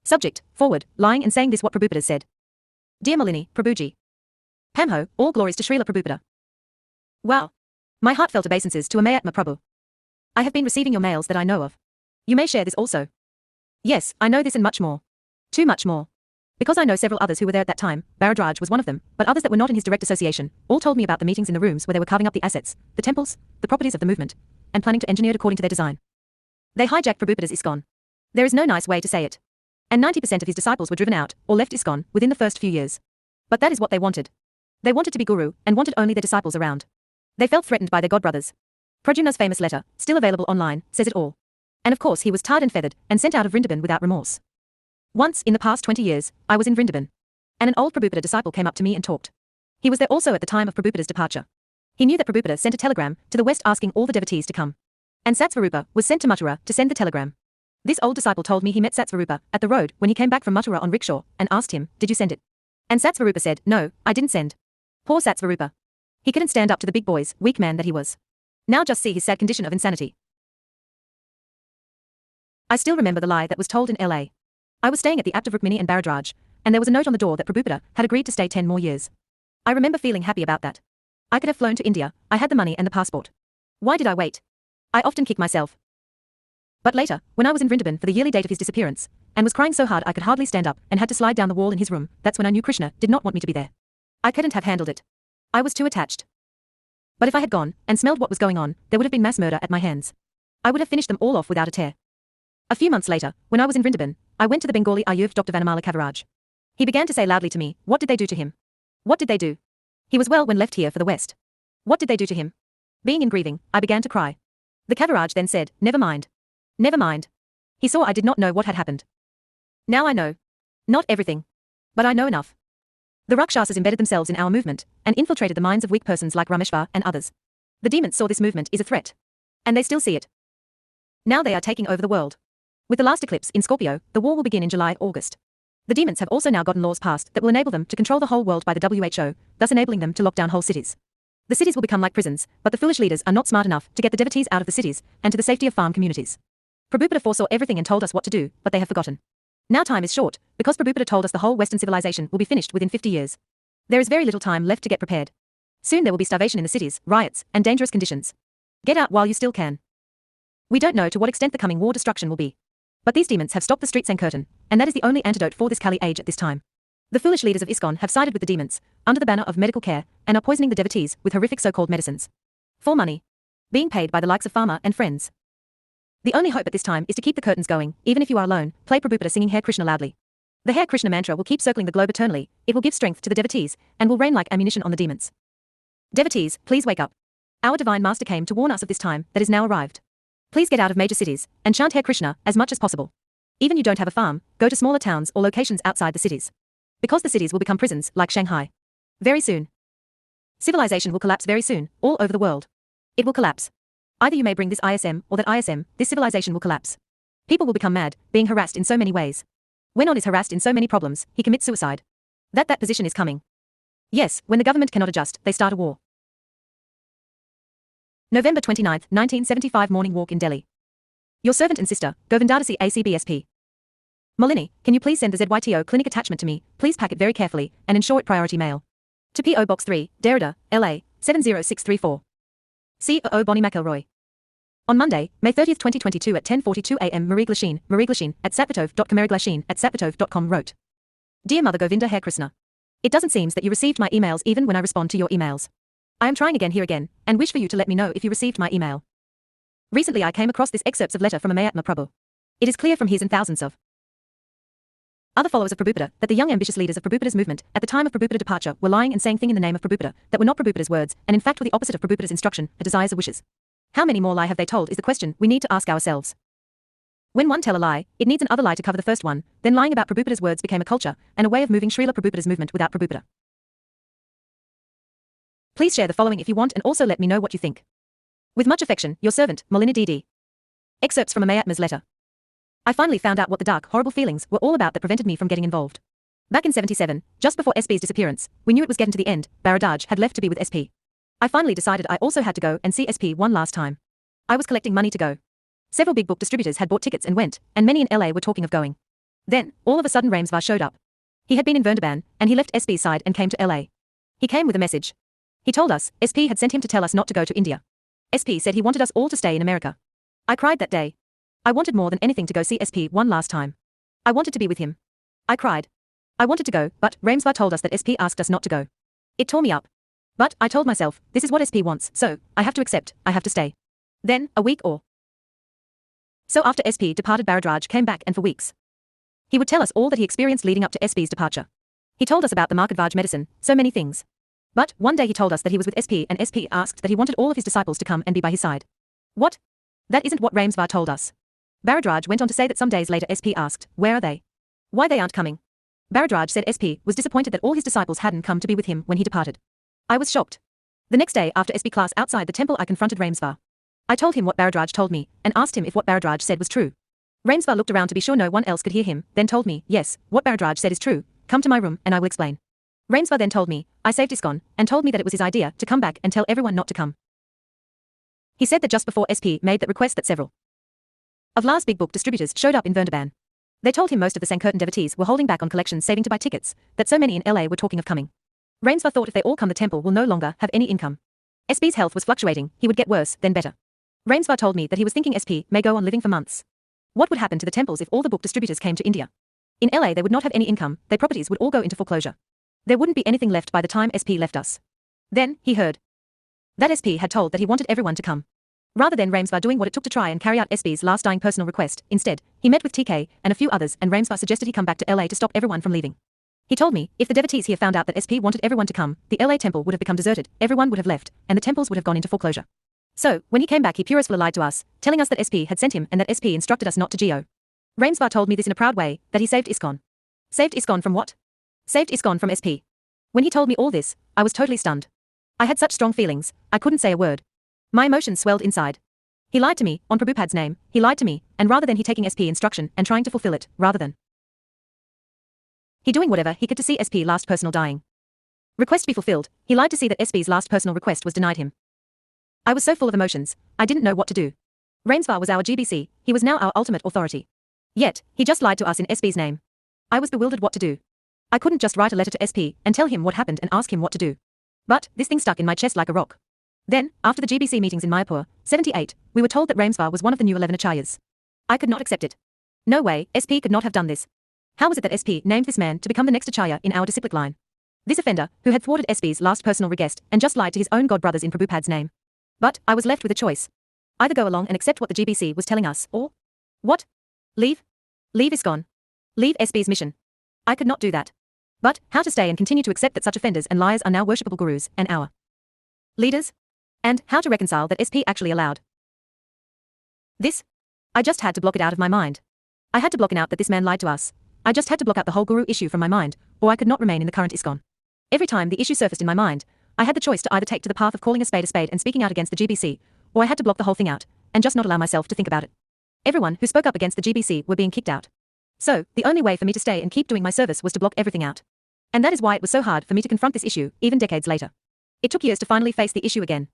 Subject, forward, lying and saying this what Prabhupada said. Dear Malini, Prabhuji. Pamho, all glories to Srila Prabhupada. Wow. My heartfelt obeisances to Amayatma Prabhu. I have been receiving your mails that I know of. You may share this also. Yes, I know this and much more. Too much more. Because I know several others who were there at that time, Bharadraj was one of them, but others that were not in his direct association, all told me about the meetings in the rooms where they were carving up the assets, the temples, the properties of the movement, and planning to engineer it according to their design. They hijacked Prabhupada's ISKCON. There is no nice way to say it. And 90% of his disciples were driven out, or left ISKCON, within the first few years. But that is what they wanted. They wanted to be guru, and wanted only their disciples around. They felt threatened by their godbrothers. Pradyumna's famous letter, still available online, says it all. And of course he was tarred and feathered, and sent out of Vrindaban without remorse. Once, in the past 20 years, I was in Vrindaban. And an old Prabhupada disciple came up to me and talked. He was there also at the time of Prabhupada's departure. He knew that Prabhupada sent a telegram to the west asking all the devotees to come. And Satsvarupa was sent to Mathura to send the telegram. This old disciple told me he met Satsvarupa at the road when he came back from Mathura on rickshaw and asked him, "Did you send it?" And Satsvarupa said, "No, I didn't send." Poor Satsvarupa. He couldn't stand up to the big boys, weak man that he was. Now just see his sad condition of insanity. I still remember the lie that was told in LA. I was staying at the apt of Rukmini and Bharadraj, and there was a note on the door that Prabhupada had agreed to stay 10 more years. I remember feeling happy about that. I could have flown to India, I had the money and the passport. Why did I wait? I often kick myself. But later, when I was in Vrindaban for the yearly date of his disappearance, and was crying so hard I could hardly stand up and had to slide down the wall in his room, that's when I knew Krishna did not want me to be there. I couldn't have handled it. I was too attached. But if I had gone and smelled what was going on, there would have been mass murder at my hands. I would have finished them all off without a tear. A few months later, when I was in Vrindaban, I went to the Bengali Ayurved Dr. Vanamala Kaviraj. He began to say loudly to me, "What did they do to him? What did they do? He was well when left here for the West. What did they do to him?" Being in grieving, I began to cry. The Kaviraj then said, "Never mind. Never mind." He saw I did not know what had happened. Now I know. Not everything. But I know enough. The Rakshasas embedded themselves in our movement, and infiltrated the minds of weak persons like Rameshwar and others. The demons saw this movement is a threat. And they still see it. Now they are taking over the world. With the last eclipse in Scorpio, the war will begin in July-August. The demons have also now gotten laws passed that will enable them to control the whole world by the WHO, thus enabling them to lock down whole cities. The cities will become like prisons, but the foolish leaders are not smart enough to get the devotees out of the cities, and to the safety of farm communities. Prabhupada foresaw everything and told us what to do, but they have forgotten. Now time is short, because Prabhupada told us the whole Western civilization will be finished within 50 years. There is very little time left to get prepared. Soon there will be starvation in the cities, riots, and dangerous conditions. Get out while you still can. We don't know to what extent the coming war destruction will be. But these demons have stopped the street Sankirtan, and that is the only antidote for this Kali age at this time. The foolish leaders of ISKCON have sided with the demons, under the banner of medical care, and are poisoning the devotees with horrific so-called medicines. For money. Being paid by the likes of Pharma and friends. The only hope at this time is to keep the curtains going, even if you are alone, play Prabhupada singing Hare Krishna loudly. The Hare Krishna mantra will keep circling the globe eternally, it will give strength to the devotees, and will rain like ammunition on the demons. Devotees, please wake up. Our divine master came to warn us of this time that is now arrived. Please get out of major cities, and chant Hare Krishna as much as possible. Even you don't have a farm, go to smaller towns or locations outside the cities. Because the cities will become prisons, like Shanghai. Very soon. Civilization will collapse very soon, all over the world. It will collapse. Either you may bring this ISM, or that ISM, this civilization will collapse. People will become mad, being harassed in so many ways. When one is harassed in so many problems, he commits suicide. That position is coming. Yes, when the government cannot adjust, they start a war. November 29, 1975 morning walk in Delhi. Your servant and sister, Govinda Dasi ACBSP. Malini, can you please send the ZYTO clinic attachment to me, please pack it very carefully, and ensure it priority mail. To P.O. Box 3, Derrida, LA, 70634. C.O. Bonnie McElroy. On Monday, May 30, 2022 at 10:42 a.m. Marie Glasheen at satvatov.com wrote. Dear Mother Govinda Hare Krishna. It doesn't seem that you received my emails even when I respond to your emails. I am trying again here again, and wish for you to let me know if you received my email. Recently I came across this excerpts of letter from Amayatma Prabhu. It is clear from his and thousands of other followers of Prabhupada that the young ambitious leaders of Prabhupada's movement at the time of Prabhupada departure were lying and saying things in the name of Prabhupada that were not Prabhupada's words and in fact were the opposite of Prabhupada's instruction, her desires or wishes. How many more lie have they told is the question we need to ask ourselves. When one tell a lie, it needs another lie to cover the first one, then lying about Prabhupada's words became a culture and a way of moving Srila Prabhupada's movement without Prabhupada. Please share the following if you want and also let me know what you think. With much affection, your servant, Malini DD. Excerpts from Amayatma's letter. I finally found out what the dark, horrible feelings were all about that prevented me from getting involved. Back in 77, just before SP's disappearance, we knew it was getting to the end, Bharadaj had left to be with SP. I finally decided I also had to go and see SP one last time. I was collecting money to go. Several big book distributors had bought tickets and went, and many in LA were talking of going. Then, all of a sudden Ramesvar showed up. He had been in Verndaban, and he left SP's side and came to LA. He came with a message. He told us, SP had sent him to tell us not to go to India. SP said he wanted us all to stay in America. I cried that day. I wanted more than anything to go see SP one last time. I wanted to be with him. I cried. I wanted to go, but Ramesvar told us that SP asked us not to go. It tore me up. But I told myself, this is what SP wants, so I have to accept, I have to stay. Then, a week or so after SP departed, Bharadwaj came back, and for weeks he would tell us all that he experienced leading up to SP's departure. He told us about the Markadvaj medicine, so many things. But one day he told us that he was with SP and SP asked that he wanted all of his disciples to come and be by his side. What? That isn't what Ramesvar told us. Bharadwaj went on to say that some days later SP asked, where are they? Why they aren't coming? Bharadwaj said SP was disappointed that all his disciples hadn't come to be with him when he departed. I was shocked. The next day after SP class outside the temple I confronted Ramesvar. I told him what Bharadwaj told me and asked him if what Bharadwaj said was true. Ramesvar looked around to be sure no one else could hear him, then told me, yes, what Bharadwaj said is true, come to my room and I will explain. Ramesvar then told me, I saved ISKCON, and told me that it was his idea to come back and tell everyone not to come. He said that just before SP made that request that several of Lars big book distributors showed up in Verndaban. They told him most of the Sankirtan devotees were holding back on collections saving to buy tickets, that so many in LA were talking of coming. Ramesvar thought if they all come the temple will no longer have any income. SP's health was fluctuating, he would get worse, then better. Ramesvar told me that he was thinking SP may go on living for months. What would happen to the temples if all the book distributors came to India? In LA they would not have any income, their properties would all go into foreclosure. There wouldn't be anything left by the time SP left us. Then, he heard that SP had told that he wanted everyone to come. Rather than Ramesvar doing what it took to try and carry out SP's last dying personal request, instead, he met with TK and a few others and Ramesvar suggested he come back to LA to stop everyone from leaving. He told me, if the devotees here found out that SP wanted everyone to come, the LA temple would have become deserted, everyone would have left, and the temples would have gone into foreclosure. So, when he came back he purely lied to us, telling us that SP had sent him and that SP instructed us not to go. Ramesvar told me this in a proud way, that he saved ISKCON. Saved ISKCON from what? Saved ISKCON from SP. When he told me all this, I was totally stunned. I had such strong feelings, I couldn't say a word. My emotions swelled inside. He lied to me, on Prabhupada's name, he lied to me, and rather than he taking SP instruction and trying to fulfill it, rather than he doing whatever he could to see SP last personal dying request be fulfilled, he lied to see that SP's last personal request was denied him. I was so full of emotions, I didn't know what to do. Ramesvar was our GBC, he was now our ultimate authority. Yet, he just lied to us in SP's name. I was bewildered what to do. I couldn't just write a letter to SP and tell him what happened and ask him what to do. But, this thing stuck in my chest like a rock. Then, after the GBC meetings in Mayapur, 78, we were told that Ramesvar was one of the new 11 acharyas. I could not accept it. No way, SP could not have done this. How was it that SP named this man to become the next acharya in our disciplic line? This offender, who had thwarted SP's last personal request and just lied to his own god brothers in Prabhupada's name. But, I was left with a choice. Either go along and accept what the GBC was telling us, or what? Leave? Leave ISKCON. Leave SP's mission. I could not do that. But, how to stay and continue to accept that such offenders and liars are now worshipable gurus, and our leaders? And, how to reconcile that SP actually allowed this? I just had to block it out of my mind. I had to block it out that this man lied to us. I just had to block out the whole guru issue from my mind, or I could not remain in the current ISKCON. Every time the issue surfaced in my mind, I had the choice to either take to the path of calling a spade and speaking out against the GBC, or I had to block the whole thing out, and just not allow myself to think about it. Everyone who spoke up against the GBC were being kicked out. So, the only way for me to stay and keep doing my service was to block everything out. And that is why it was so hard for me to confront this issue, even decades later. It took years to finally face the issue again.